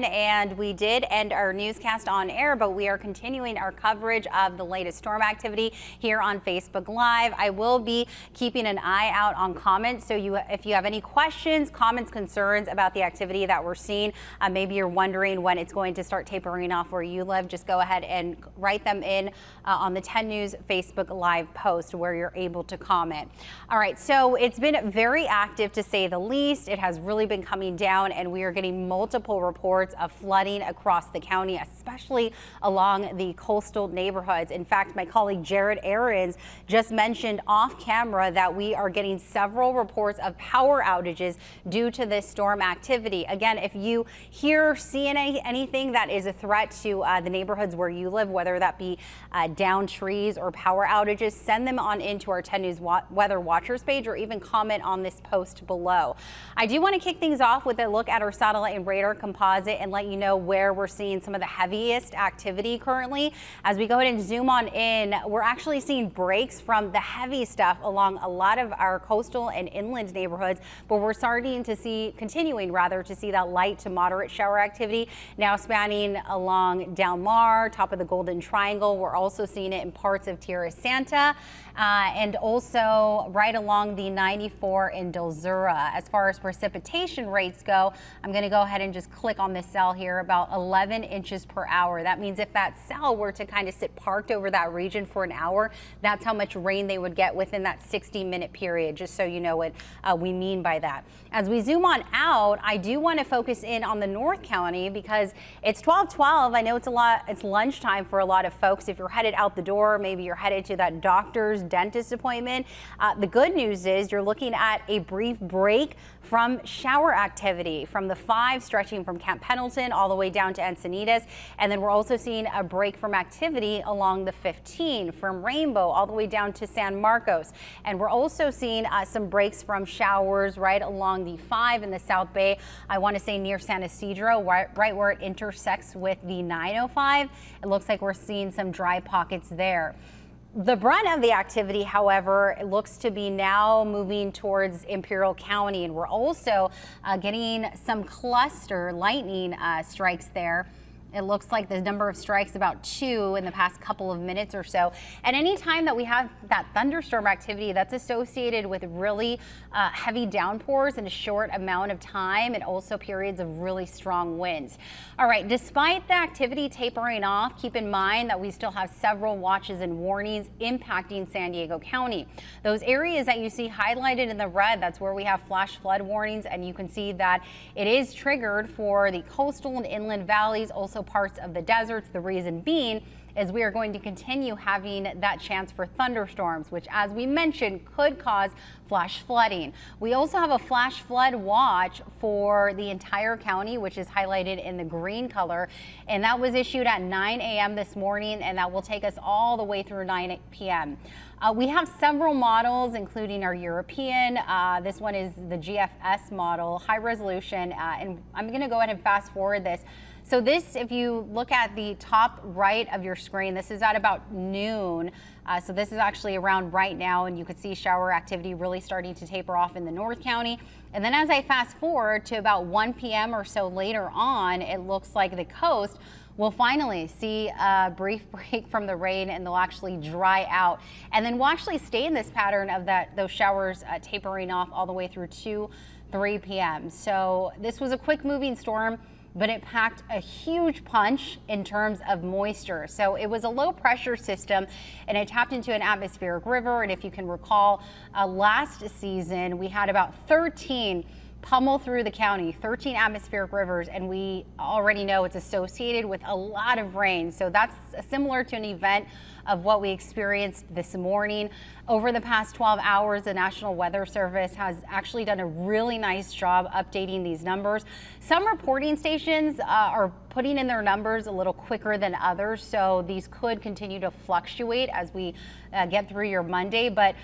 And we did end our newscast on air, but we are continuing our coverage of the latest storm activity here on Facebook Live. I will be keeping an eye out on comments. So if you have any questions, comments, concerns about the activity that we're seeing, maybe you're wondering when it's going to start tapering off where you live, just go ahead and write them in on the 10 News Facebook Live post where you're able to comment. All right, so it's been very active to say the least. It has really been coming down, and we are getting multiple reports of flooding across the county, especially along the coastal neighborhoods. In fact, my colleague Jared Aarons just mentioned off camera that we are getting several reports of power outages due to this storm activity. Again, if you see anything that is a threat to the neighborhoods where you live, whether that be down trees or power outages, send them on into our 10 News Weather Watchers page or even comment on this post below. I do want to kick things off with a look at our satellite and radar composite and let you know where we're seeing some of the heaviest activity currently. As we go ahead and zoom on in, we're actually seeing breaks from the heavy stuff along a lot of our coastal and inland neighborhoods, but we're continuing to see that light to moderate shower activity now spanning along Del Mar, top of the Golden Triangle. We're also seeing it in parts of Tierra Santa and also right along the 94 in Dulzura. As far as precipitation rates go, I'm going to go ahead and just click on this cell here, about 11 inches per hour. That means if that cell were to kind of sit parked over that region for an hour, that's how much rain they would get within that 60-minute period, just so you know what we mean by that. As we zoom on out, I do want to focus in on the North County because it's 12:12. I know it's lunchtime for a lot of folks. If you're headed out the door, maybe you're headed to that doctor's dentist appointment. The good news is you're looking at a brief break from shower activity from the 5 stretching from Camp Pendleton all the way down to Encinitas. And then we're also seeing a break from activity along the 15 from Rainbow all the way down to San Marcos. And we're also seeing some breaks from showers right along the 5 in the South Bay. I want to say near San Isidro, right where it intersects with the 905. It looks like we're seeing some dry pockets there. The brunt of the activity, however, it looks to be now moving towards Imperial County, and we're also getting some cluster lightning strikes there. It looks like the number of strikes about 2 in the past couple of minutes or so. And any time that we have that thunderstorm activity, that's associated with really heavy downpours in a short amount of time, and also periods of really strong winds. All right, despite the activity tapering off, keep in mind that we still have several watches and warnings impacting San Diego County. Those areas that you see highlighted in the red, that's where we have flash flood warnings, and you can see that it is triggered for the coastal and inland valleys, also parts of the deserts. The reason being is we are going to continue having that chance for thunderstorms, which, as we mentioned, could cause flash flooding. We also have a flash flood watch for the entire county, which is highlighted in the green color, and that was issued at 9 a.m. this morning, and that will take us all the way through 9 p.m. We have several models, including our European. This one is the GFS model, high resolution, and I'm going to go ahead and fast forward this. So this, if you look at the top right of your screen, this is at about noon. So this is actually around right now, and you could see shower activity really starting to taper off in the North County. And then as I fast forward to about 1 p.m. or so later on, it looks like the coast will finally see a brief break from the rain, and they'll actually dry out. And then we'll actually stay in this pattern of those showers tapering off all the way through 3 p.m. So this was a quick moving storm, but it packed a huge punch in terms of moisture. So it was a low pressure system, and it tapped into an atmospheric river. And if you can recall, last season we had about 13 pummel through the county, 13 atmospheric rivers, and we already know it's associated with a lot of rain. So that's similar to an event of what we experienced this morning. Over the past 12 hours, the National Weather Service has actually done a really nice job updating these numbers. Some reporting stations are putting in their numbers a little quicker than others, so these could continue to fluctuate as we get through your Monday. But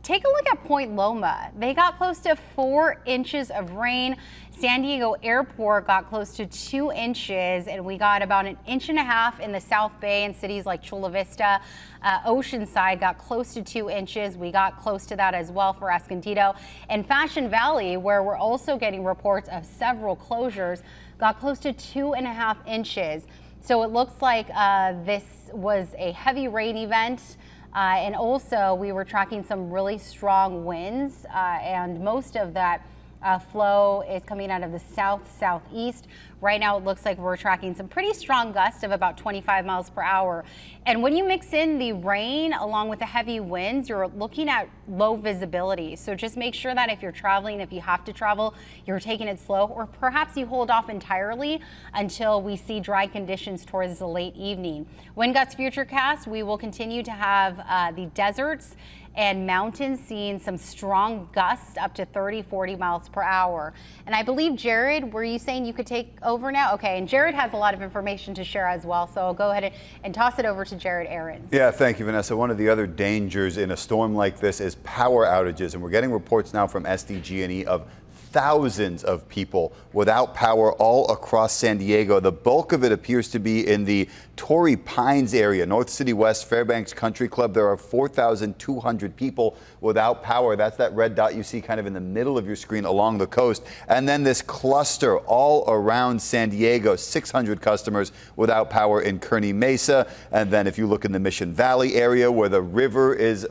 take a look at Point Loma. They got close to 4 inches of rain. San Diego Airport got close to 2 inches, and we got about 1.5 inches in the South Bay and cities like Chula Vista. Oceanside got close to 2 inches. We got close to that as well for Escondido. And Fashion Valley, where we're also getting reports of several closures, got close to 2.5 inches. So it looks like this was a heavy rain event. And also we were tracking some really strong winds and most of that flow is coming out of the southeast. Right now it looks like we're tracking some pretty strong gusts of about 25 miles per hour. And when you mix in the rain along with the heavy winds, you're looking at low visibility. So just make sure that if you're traveling, if you have to travel, you're taking it slow, or perhaps you hold off entirely until we see dry conditions towards the late evening. Wind gusts futurecast, we will continue to have the deserts and mountains seeing some strong gusts up to 30-40 miles per hour. And I believe, Jared, were you saying you could take over now? Okay, and Jared has a lot of information to share as well, so I'll go ahead and toss it over to Jared Aarons. Yeah, thank you, Vanessa. One of the other dangers in a storm like this is power outages, and we're getting reports now from SDG&E of thousands of people without power all across San Diego. The bulk of it appears to be in the Torrey Pines area, North City West, Fairbanks Country Club. There are 4,200 people without power. That's that red dot you see kind of in the middle of your screen along the coast. And then this cluster all around San Diego, 600 customers without power in Kearny Mesa. And then if you look in the Mission Valley area where the river is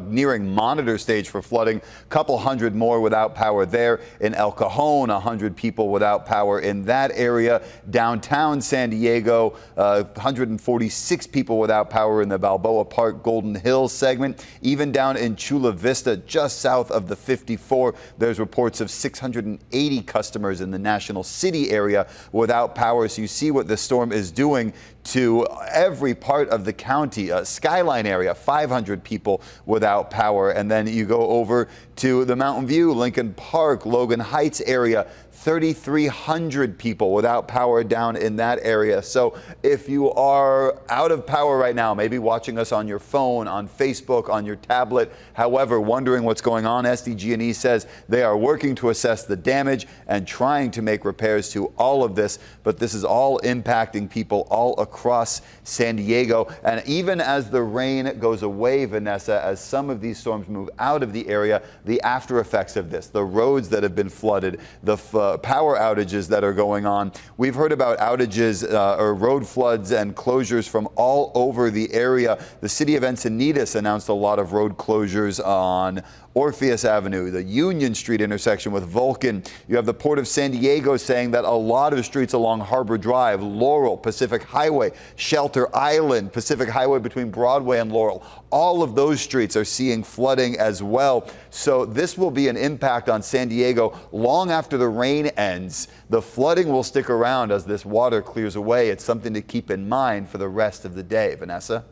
nearing monitor stage for flooding, a couple hundred more without power there. In El Cajon, 100 people without power in that area. Downtown San Diego, 146 people without power in the Balboa Park Golden Hills segment. Even down in Chula Vista, just south of the 54, there's reports of 680 customers in the National City area without power. So you see what the storm is doing to every part of the county. Skyline area, 500 people without power. And then you go over to the Mountain View, Lincoln Park, Logan Heights area, 3,300 people without power down in that area. So if you are out of power right now, maybe watching us on your phone, on Facebook, on your tablet, however, wondering what's going on, SDG&E says they are working to assess the damage and trying to make repairs to all of this. But this is all impacting people all across San Diego. And even as the rain goes away, Vanessa, as some of these storms move out of the area, the after effects of this, the roads that have been flooded, the power outages that are going on. We've heard about outages or road floods and closures from all over the area. The city of Encinitas announced a lot of road closures on Orpheus Avenue, the Union Street intersection with Vulcan. You have the Port of San Diego saying that a lot of streets along Harbor Drive, Laurel, Pacific Highway, Shelter Island, Pacific Highway between Broadway and Laurel, all of those streets are seeing flooding as well. So this will be an impact on San Diego long after the rain ends. The flooding will stick around as this water clears away. It's something to keep in mind for the rest of the day. Vanessa?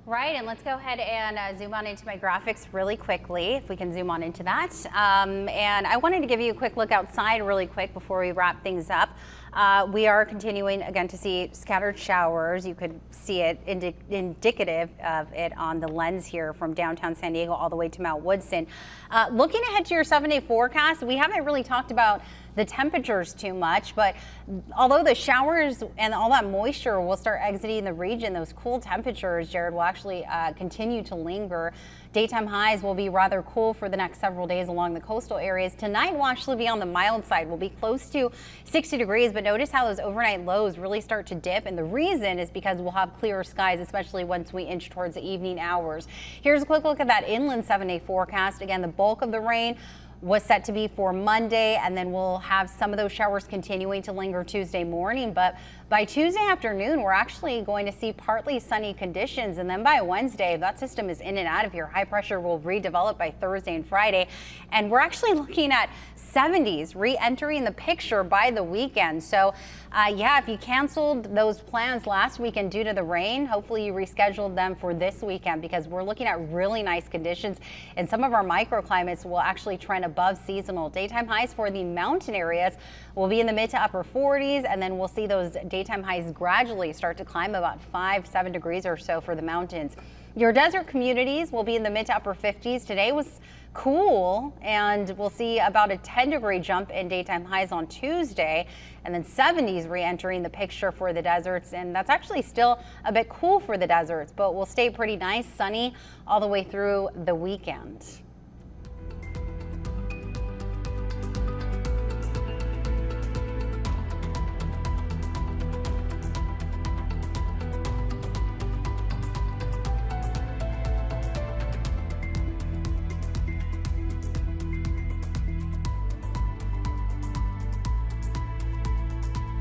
Right, and let's go ahead and zoom on into my graphics really quickly, if we can zoom on into that. And I wanted to give you a quick look outside really quick before we wrap things up. We are continuing again to see scattered showers. You could see it indicative of it on the lens here from downtown San Diego all the way to Mount Woodson. Looking ahead to your 7-day forecast, we haven't really talked about the temperatures too much, but although the showers and all that moisture will start exiting the region, those cool temperatures, Jared, will actually continue to linger. Daytime highs will be rather cool for the next several days along the coastal areas. Tonight will actually be on the mild side. We'll be close to 60 degrees, but notice how those overnight lows really start to dip. And the reason is because we'll have clearer skies, especially once we inch towards the evening hours. Here's a quick look at that inland 7-day forecast. Again, the bulk of the rain was set to be for Monday, and then we'll have some of those showers continuing to linger Tuesday morning. But by Tuesday afternoon, we're actually going to see partly sunny conditions. And then by Wednesday, that system is in and out of here. High pressure will redevelop by Thursday and Friday. And we're actually looking at 70s re-entering the picture by the weekend. So yeah, if you canceled those plans last weekend due to the rain, hopefully you rescheduled them for this weekend, because we're looking at really nice conditions, and some of our microclimates will actually trend above seasonal. Daytime highs for the mountain areas will be in the mid to upper 40s, and then we'll see those daytime highs gradually start to climb about 5-7 degrees or so for the mountains. Your desert communities will be in the mid to upper 50s. Today was cool, and we'll see about a 10-degree jump in daytime highs on Tuesday, and then 70s re-entering the picture for the deserts. And that's actually still a bit cool for the deserts, but will stay pretty nice, sunny all the way through the weekend.